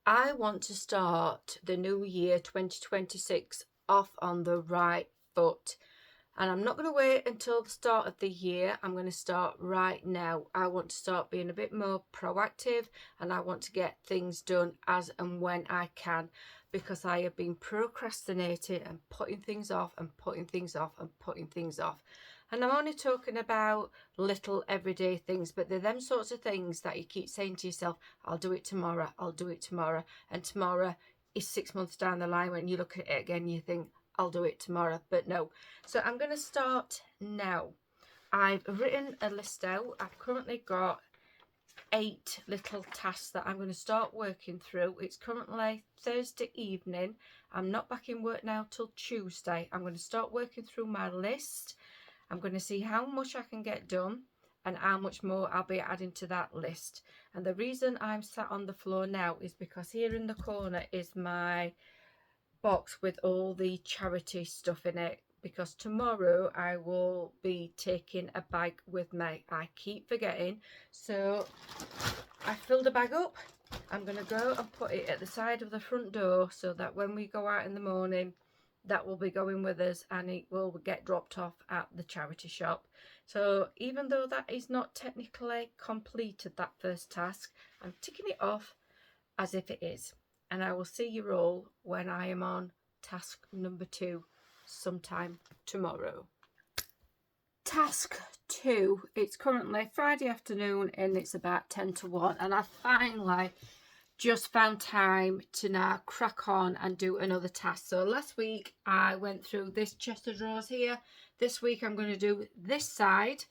I want to start the new year 2026 off on the right foot. And I'm not going to wait until the start of the year. I'm going to start right now. I want to start being a bit more proactive, and I want to get things done as and when I can, because I have been procrastinating and putting things off and putting things off and putting things off. And I'm only talking about little everyday things, but they're them sorts of things that you keep saying to yourself, I'll do it tomorrow, I'll do it tomorrow. And tomorrow is 6 months down the line when you look at it again, you think, I'll do it tomorrow, but no. So I'm going to start now. I've written a list out. I've currently got 8 little tasks that I'm going to start working through. It's currently Thursday evening. I'm not back in work now till Tuesday. I'm going to start working through my list. I'm going to see how much I can get done and how much more I'll be adding to that list. And the reason I'm sat on the floor now is because here in the corner is my box with all the charity stuff in it, because tomorrow I will be taking a bag with me. I keep forgetting, so I filled a bag up. I'm going to go and put it at the side of the front door so that when we go out in the morning, that will be going with us and it will get dropped off at the charity shop. So even though that is not technically completed, that first task, I'm ticking it off as if it is. And I will see you all when I am on task number 2 sometime tomorrow. Task 2, it's currently Friday afternoon and it's about 10 to 1, and I finally just found time to now crack on and do another task. So last week I went through this chest of drawers here. This week I'm going to do this side.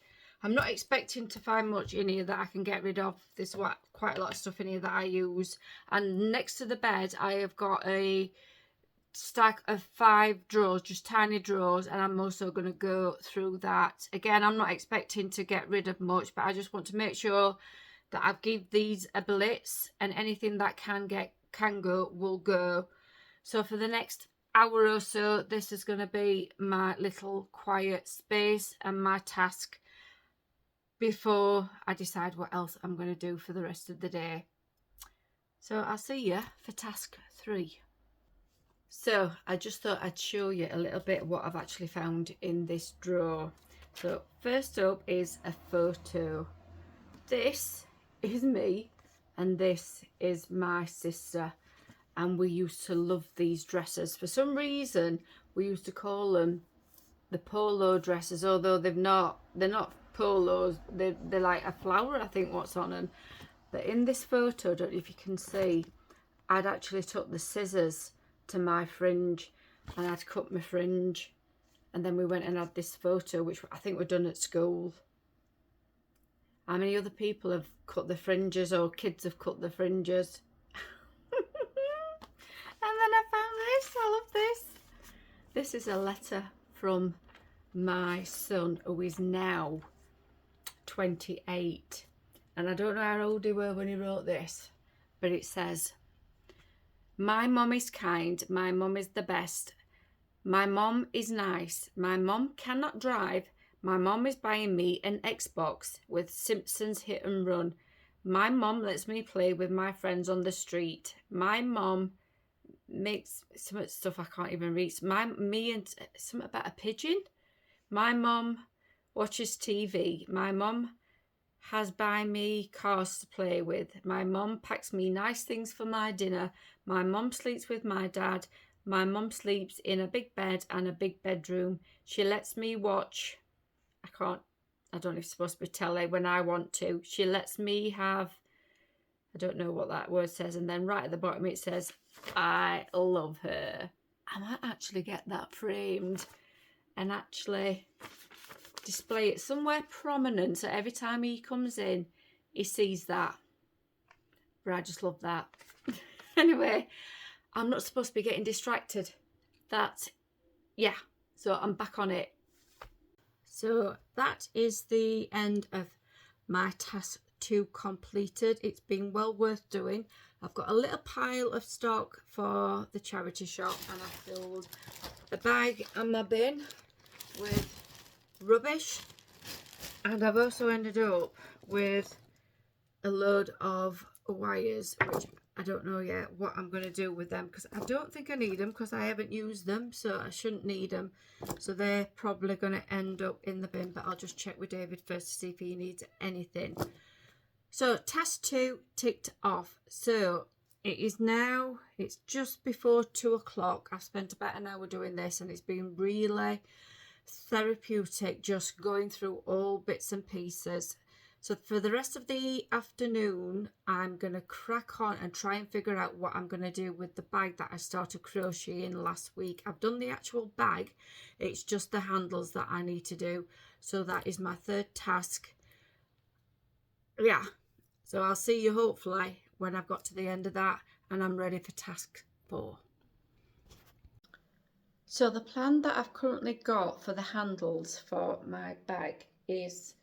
I'm not expecting to find much in here that I can get rid of. There's quite a lot of stuff in here that I use. And next to the bed, I have got a stack of 5 drawers, just tiny drawers. And I'm also going to go through that. Again, I'm not expecting to get rid of much, but I just want to make sure that I've give these a blitz, and anything that can go will go. So for the next hour or so, this is going to be my little quiet space and my task before I decide what else I'm going to do for the rest of the day. So I'll see you for task 3. So I just thought I'd show you a little bit what I've actually found in this drawer. So first up is a photo. This is me and this is my sister, and we used to love these dresses. For some reason we used to call them the polo dresses, although they're not polos, they're like a flower, I think, what's on them. But in this photo, I don't know if you can see, I'd actually took the scissors to my fringe and I'd cut my fringe, and then we went and had this photo, which I think we're done at school. How many other people have cut the fringes, or kids have cut the fringes? And then I found this. I love this. This is a letter from my son, who is now 28, and I don't know how old he were when he wrote this, but it says, my mum is kind, my mum is the best, my mum is nice, my mum cannot drive, my mum is buying me an Xbox with Simpsons Hit and Run, my mum lets me play with my friends on the street, my mum makes some stuff I can't even read, me and something about a pigeon. My mum watches TV. My mum has buy me cars to play with. My mum packs me nice things for my dinner. My mum sleeps with my dad. My mum sleeps in a big bed and a big bedroom. She lets me watch, I don't know if it's supposed to be telly when I want to. She lets me have, I don't know what that word says. And then right at the bottom it says, I love her. I might actually get that framed and actually display it somewhere prominent, so every time he comes in he sees that. But I just love that. Anyway, I'm not supposed to be getting distracted. Yeah, so I'm back on it. So that is the end of my task 2 completed. It's been well worth doing. I've got a little pile of stock for the charity shop, and I filled a bag and my bin with rubbish, and I've also ended up with a load of wires which I don't know yet what I'm going to do with them, because I don't think I need them because I haven't used them, so I shouldn't need them. So they're probably going to end up in the bin, but I'll just check with David first to see if he needs anything. So task 2 ticked off. So it is now, it's just before 2 o'clock. I've spent about an hour doing this and it's been really therapeutic, just going through all bits and pieces. So for the rest of the afternoon, I'm going to crack on and try and figure out what I'm going to do with the bag that I started crocheting last week. I've done the actual bag, it's just the handles that I need to do. So that is my third task. Yeah, so I'll see you hopefully when I've got to the end of that and I'm ready for task 4. So the plan that I've currently got for the handles for my bag is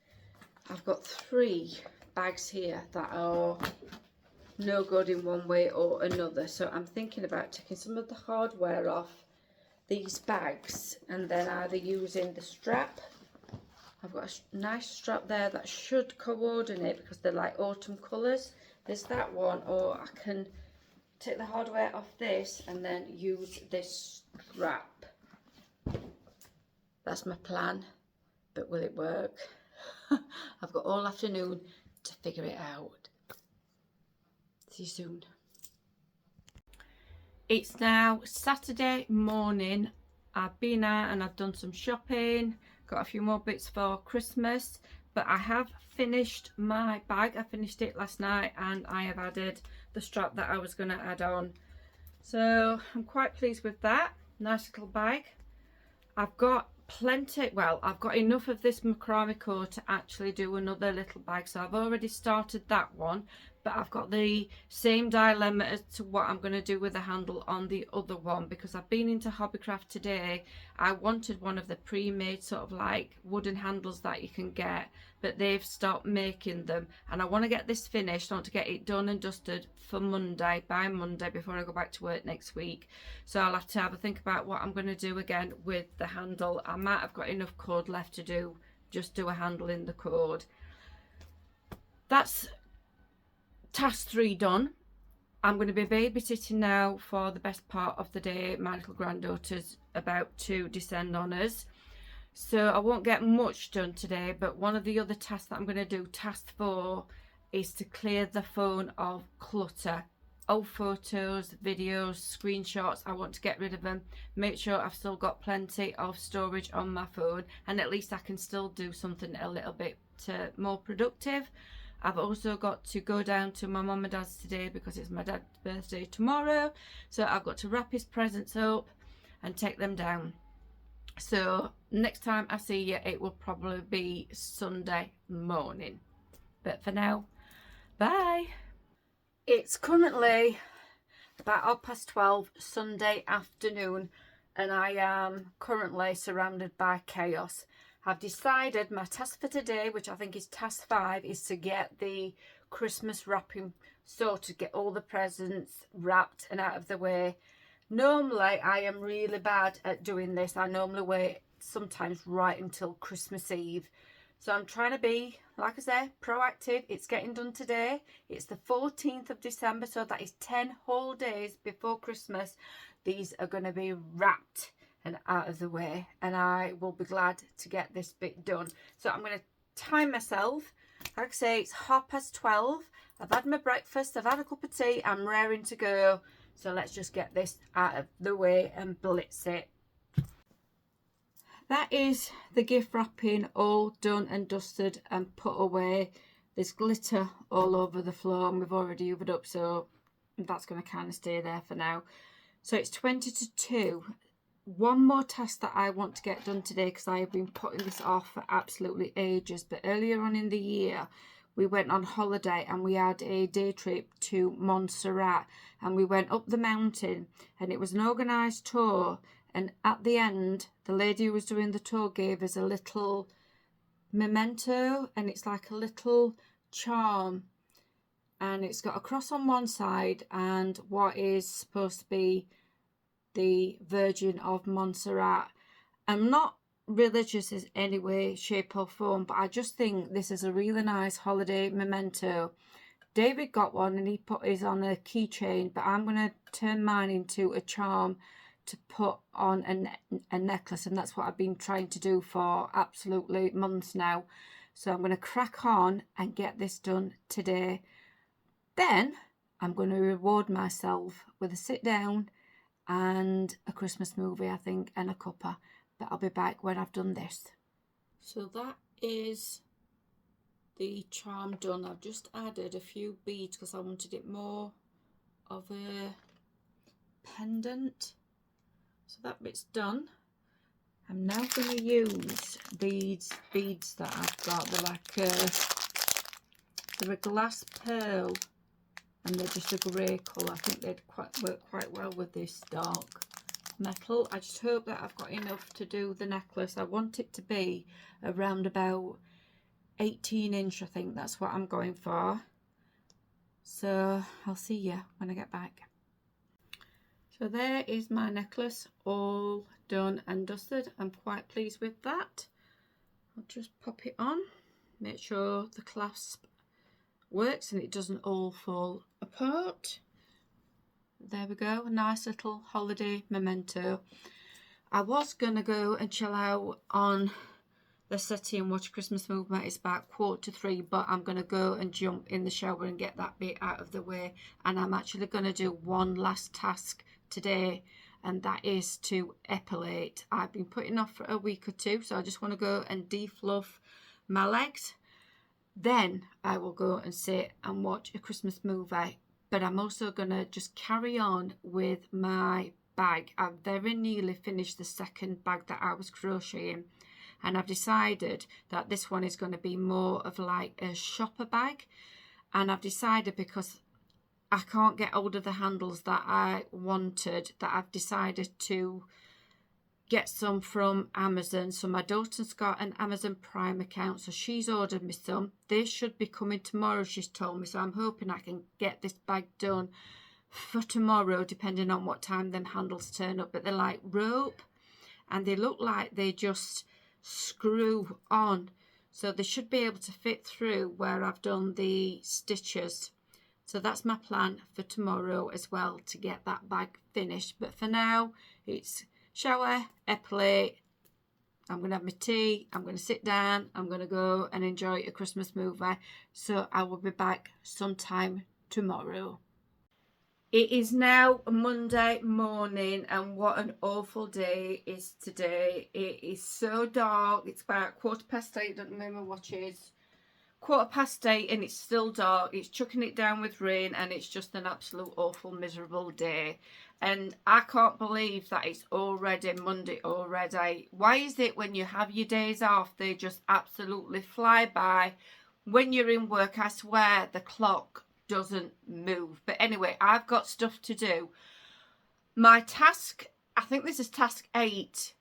I've got 3 bags here that are no good in one way or another. So I'm thinking about taking some of the hardware off these bags and then either using the strap. I've got a nice strap there that should coordinate because they're like autumn colours. There's that one, or I can take the hardware off this and then use this strap. That's my plan, but will it work? I've got all afternoon to figure it out. See you soon. It's now Saturday morning. I've been out and I've done some shopping, got a few more bits for Christmas, but I have finished my bag. I finished it last night and I have added the strap that I was going to add on. So I'm quite pleased with that. Nice little bag. I've got plenty, well, I've got enough of this macrame cord to actually do another little bag, so I've already started that one, but I've got the same dilemma as to what I'm going to do with the handle on the other one, because I've been into Hobbycraft today. I wanted one of the pre-made sort of like wooden handles that you can get, but they've stopped making them, and I want to get this finished. I want to get it done and dusted for Monday, by Monday, before I go back to work next week. So I'll have to have a think about what I'm going to do again with the handle. I might have got enough cord left to do a handle in the cord. That's task 3 done. I'm going to be babysitting now for the best part of the day. My little granddaughter's about to descend on us, so I won't get much done today, but one of the other tasks that I'm going to do, task 4, is to clear the phone of clutter. Old photos, videos, screenshots, I want to get rid of them, make sure I've still got plenty of storage on my phone, and at least I can still do something a little bit more productive. I've also got to go down to my mum and dad's today because it's my dad's birthday tomorrow, so I've got to wrap his presents up and take them down. So next time I see you, it will probably be Sunday morning, but for now, bye. It's currently about 12:30 Sunday afternoon and I am currently surrounded by chaos. I've decided my task for today, which I think is task 5, is to get the Christmas wrapping sorted, get all the presents wrapped and out of the way. Normally I am really bad at doing this. I normally wait sometimes right until Christmas Eve. So I'm trying to be, like I say, proactive. It's getting done today. It's the 14th of December, so that is 10 whole days before Christmas. These are going to be wrapped and out of the way, and I will be glad to get this bit done. So I'm going to time myself. Like I say, it's 12:30. I've had my breakfast, I've had a cup of tea, I'm raring to go. So let's just get this out of the way and blitz it. That is the gift wrapping all done and dusted and put away. There's glitter all over the floor and we've already hoovered up, so that's going to kind of stay there for now. So it's 20 to 2. One more task that I want to get done today, because I have been putting this off for absolutely ages, but earlier on in the year we went on holiday and we had a day trip to Montserrat and we went up the mountain and it was an organised tour. And at the end, the lady who was doing the tour gave us a little memento, and it's like a little charm. And it's got a cross on one side and what is supposed to be the Virgin of Montserrat. I'm not religious in any way, shape or form, but I just think this is a really nice holiday memento. David got one and he put his on a keychain, but I'm going to turn mine into a charm to put on a necklace, and that's what I've been trying to do for absolutely months now. So I'm going to crack on and get this done today. Then I'm going to reward myself with a sit down and a Christmas movie, I think, and a cuppa. But I'll be back when I've done this. So that is the charm done. I've just added a few beads because I wanted it more of a pendant. So that bit's done. I'm now going to use these beads that I've got. They're a glass pearl, and they're just a grey colour. I think they'd work quite well with this dark metal. I just hope that I've got enough to do the necklace. I want it to be around about 18 inch, I think that's what I'm going for. So I'll see you when I get back. So there is my necklace all done and dusted. I'm quite pleased with that. I'll just pop it on, make sure the clasp works and it doesn't all fall apart. There we go, a nice little holiday memento. I was gonna go and chill out on the settee and watch Christmas movie. It's about 2:45, but I'm gonna go and jump in the shower and get that bit out of the way. And I'm actually gonna do one last task today, and that is to epilate. I've been putting off for a week or two, so I just want to go and defluff my legs. Then I will go and sit and watch a Christmas movie. But I'm also gonna just carry on with my bag. I've very nearly finished the second bag that I was crocheting, and I've decided that this one is going to be more of like a shopper bag. And I've decided, because I can't get hold of the handles that I wanted, that I've decided to get some from Amazon. So my daughter's got an Amazon Prime account, so she's ordered me some. They should be coming tomorrow, she's told me, so I'm hoping I can get this bag done for tomorrow, depending on what time them handles turn up. But they're like rope, and they look like they just screw on, so they should be able to fit through where I've done the stitches. So that's my plan for tomorrow as well, to get that bag finished. But for now, it's shower, epilate, I'm going to have my tea, I'm going to sit down, I'm going to go and enjoy a Christmas movie. So I will be back sometime tomorrow. It is now Monday morning, and what an awful day is today. It is so dark. It's about 8:15, don't remember what it is. 8:15 and it's still dark. It's chucking it down with rain, and it's just an absolute awful miserable day. And I can't believe that it's already Monday already. Why is it when you have your days off, they just absolutely fly by? When you're in work, I swear the clock doesn't move. But anyway, I've got stuff to do. My task, I think this is task 8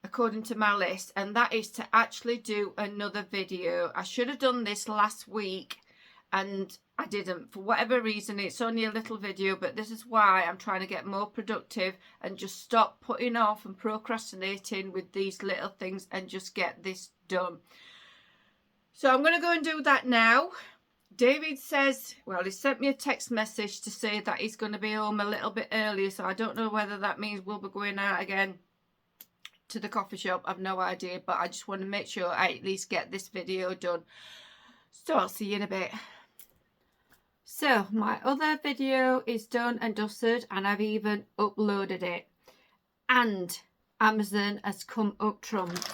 according to my list, and that is to actually do another video. I should have done this last week and I didn't, for whatever reason. It's only a little video, but this is why I'm trying to get more productive and just stop putting off and procrastinating with these little things and just get this done. So I'm going to go and do that now. David says, well, he sent me a text message to say that he's going to be home a little bit earlier, so I don't know whether that means we'll be going out again to the coffee shop. I've no idea, but I just want to make sure I at least get this video done. So I'll see you in a bit. So my other video is done and dusted, and I've even uploaded it, and Amazon has come up trumps.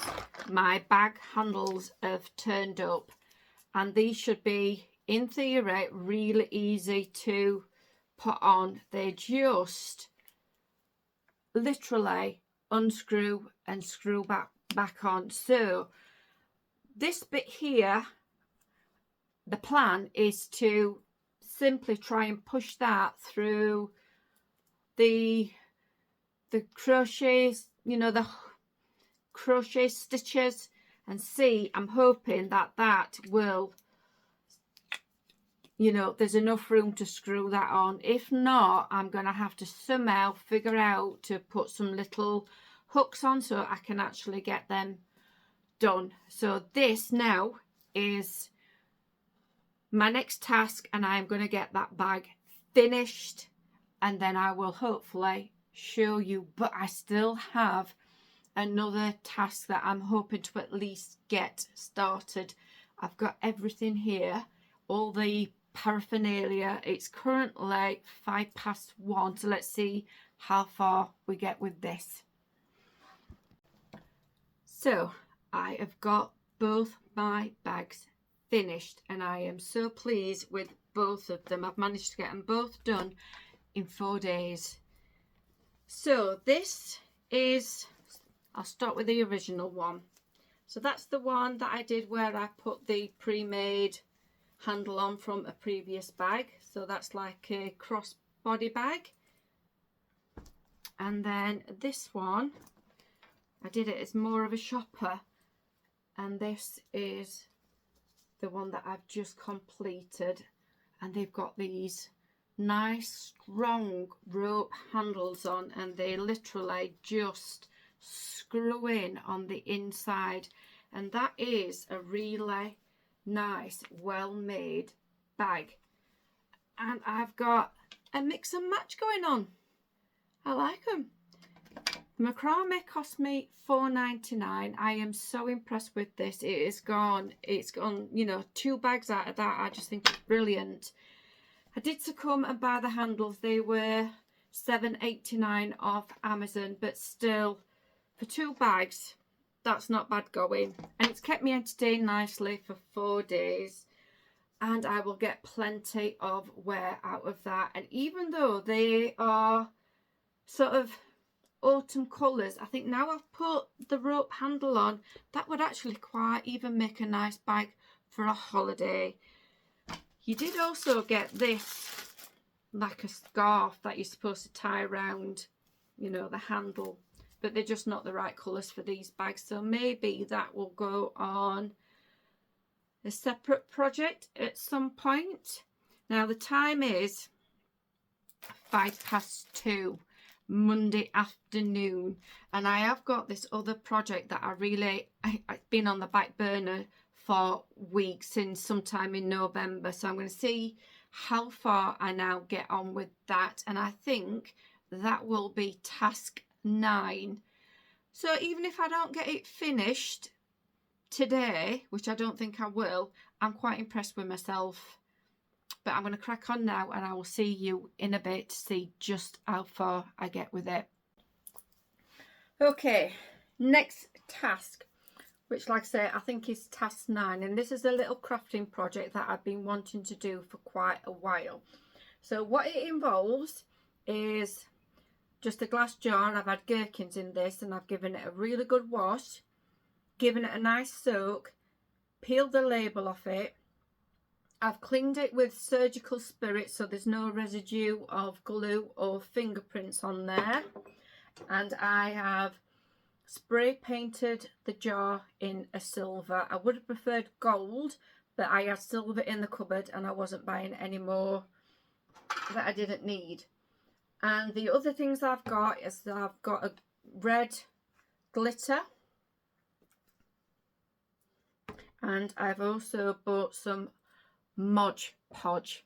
My bag handles have turned up, and these should be, in theory, really easy to put on. They just literally unscrew and screw back on. So this bit here, the plan is to simply try and push that through the crochets, you know, the crochet stitches, and see, I'm hoping that that will, you know, there's enough room to screw that on. If not, I'm going to have to somehow figure out to put some little hooks on so I can actually get them done. So this now is my next task, and I'm going to get that bag finished, and then I will hopefully show you. But I still have another task that I'm hoping to at least get started. I've got everything here, all the paraphernalia. It's currently 1:05, so let's see how far we get with this. So I have got both my bags finished, and I am so pleased with both of them. I've managed to get them both done in 4 days. So this is, I'll start with the original one. So that's the one that I did where I put the pre-made handle on from a previous bag. So that's like a crossbody bag. And then this one, I did it as more of a shopper, and this is the one that I've just completed, and they've got these nice strong rope handles on, and they literally just screw in on the inside, and that is a really nice, well made bag. And I've got a mix and match going on. I like them. Macrame cost me $4.99. I am so impressed with this. It's gone, you know, 2 bags out of that. I just think it's brilliant. I did succumb and buy the handles. They were $7.89 off Amazon, but still, for 2 bags, that's not bad going. And it's kept me entertained nicely for 4 days. And I will get plenty of wear out of that. And even though they are sort of autumn colours, I think now I've put the rope handle on, that would actually quite even make a nice bag for a holiday. You did also get this, like a scarf that you're supposed to tie around, you know, the handle, but they're just not the right colours for these bags, so maybe that will go on a separate project at some point. Now the time is 2:05 Monday afternoon, and I have got this other project that I've been on the back burner for weeks, since sometime in November. So I'm going to see how far I now get on with that, and I think that will be task 9. So even if I don't get it finished today, which I don't think I will, I'm quite impressed with myself. But I'm going to crack on now, and I will see you in a bit to see just how far I get with it. Okay, next task, which, like I say, I think is task 9, and this is a little crafting project that I've been wanting to do for quite a while. So what it involves is just a glass jar, and I've had gherkins in this, and I've given it a really good wash, given it a nice soak, peeled the label off it. I've cleaned it with surgical spirit so there's no residue of glue or fingerprints on there, and I have spray painted the jar in a silver. I would have preferred gold, but I had silver in the cupboard and I wasn't buying any more that I didn't need. And the other things I've got is that I've got a red glitter, and I've also bought some Mod Podge.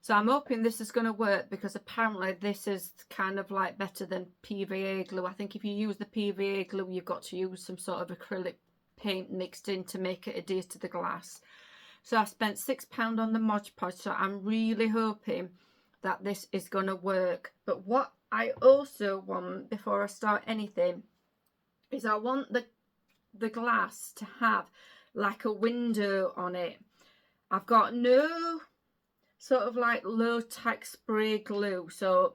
So I'm hoping this is going to work, because apparently this is kind of like better than PVA glue. I think if you use the PVA glue, you've got to use some sort of acrylic paint mixed in to make it adhere to the glass. So I spent £6 on the Mod Podge, so I'm really hoping that this is going to work. But what I also want before I start anything is I want the glass to have like a window on it. I've got no sort of like low tack spray glue, so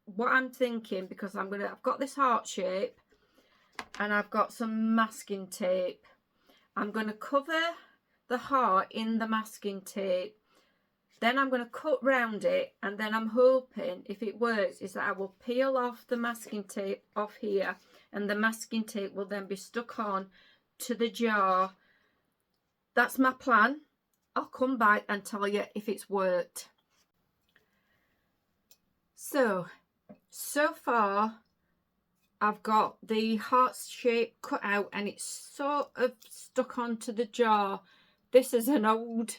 what I'm thinking, because I've got this heart shape and I've got some masking tape, I'm going to cover the heart in the masking tape, then I'm going to cut round it, and then I'm hoping, if it works, is that I will peel off the masking tape off here, and the masking tape will then be stuck on to the jar. That's my plan. I'll come back and tell you if it's worked. So far I've got the heart shape cut out, and it's sort of stuck onto the jar. This is an old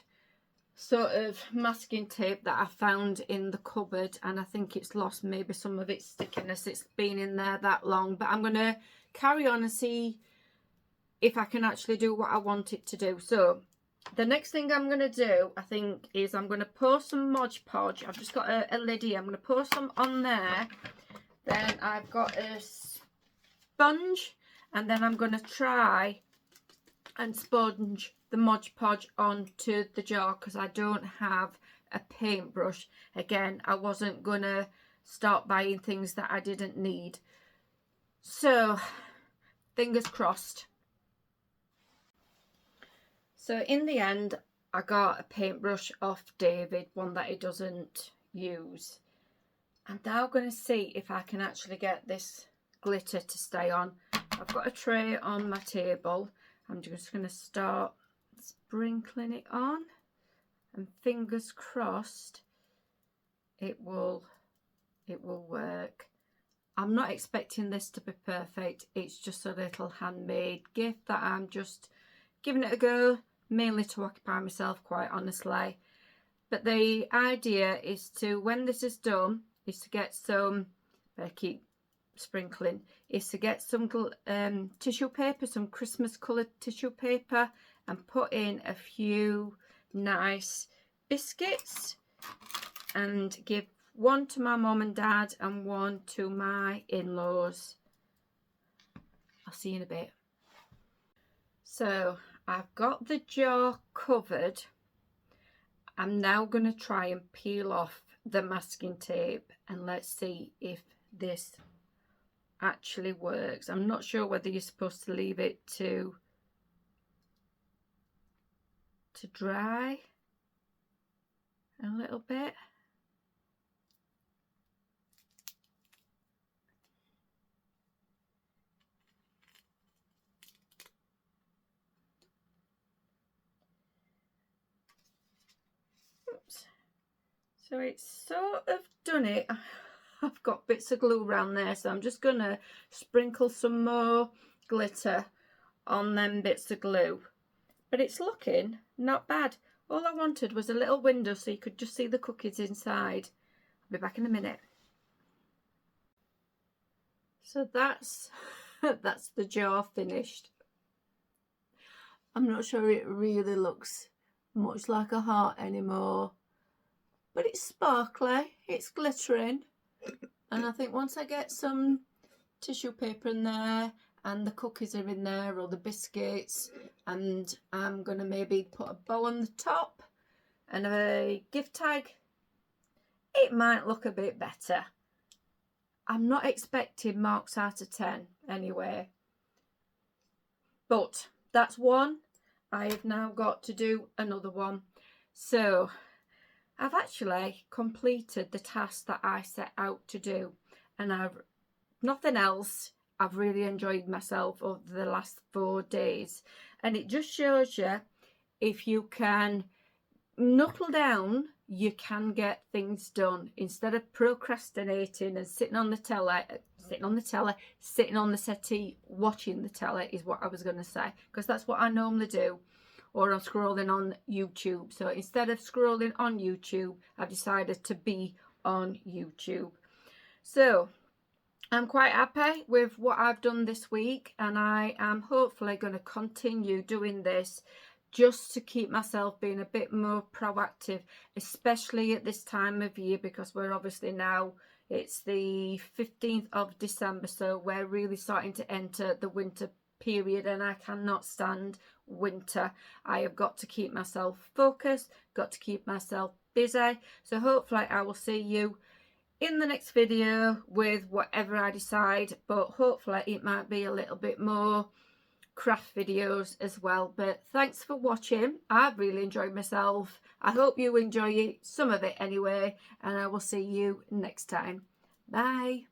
sort of masking tape that I found in the cupboard, and I think it's lost maybe some of its stickiness. It's been in there that long, but I'm going to carry on and see if I can actually do what I want it to do. So the next thing I'm going to do, I think, is I'm going to pour some Mod Podge. I've just got a lid here. I'm going to pour some on there. Then I've got a sponge, and then I'm going to try and sponge the Mod Podge onto the jar because I don't have a paintbrush. Again, I wasn't going to start buying things that I didn't need. So, fingers crossed. So in the end, I got a paintbrush off David, one that he doesn't use. I'm now going to see if I can actually get this glitter to stay on. I've got a tray on my table. I'm just going to start sprinkling it on, and fingers crossed it will work. I'm not expecting this to be perfect. It's just a little handmade gift that I'm just giving it a go, mainly to occupy myself, quite honestly. But the idea is to, when this is done, is to get some, I keep sprinkling, is to get some tissue paper, some Christmas coloured tissue paper, and put in a few nice biscuits and give one to my mum and dad and one to my in-laws. I'll see you in a bit. So I've got the jar covered. I'm now going to try and peel off the masking tape, and let's see if this actually works. I'm not sure whether you're supposed to leave it to dry a little bit. Oops. So it's sort of done it. I've got bits of glue around there, so I'm just gonna sprinkle some more glitter on them bits of glue. But it's looking not bad. All I wanted was a little window so you could just see the cookies inside. I'll be back in a minute. So that's the jar finished. I'm not sure it really looks much like a heart anymore, but it's sparkly, it's glittering, and I think once I get some tissue paper in there and the cookies are in there, or the biscuits, and I'm gonna maybe put a bow on the top and a gift tag, it might look a bit better. I'm not expecting marks out of 10 anyway, but that's one. I have now got to do another one. So I've actually completed the task that I set out to do, and nothing else. I've really enjoyed myself over the last 4 days, and it just shows you, if you can knuckle down, you can get things done instead of procrastinating and sitting on the settee watching the telly, is what I was going to say, because that's what I normally do, or I'm scrolling on YouTube. So instead of scrolling on YouTube, I've decided to be on YouTube. So I'm quite happy with what I've done this week, and I am hopefully going to continue doing this just to keep myself being a bit more proactive, especially at this time of year, because we're obviously now, it's the 15th of December, so we're really starting to enter the winter period, and I cannot stand winter. I have got to keep myself focused, got to keep myself busy. So hopefully I will see you in the next video with whatever I decide, but hopefully it might be a little bit more craft videos as well. But thanks for watching. I've really enjoyed myself. I hope you enjoy it, some of it anyway, and I will see you next time. Bye.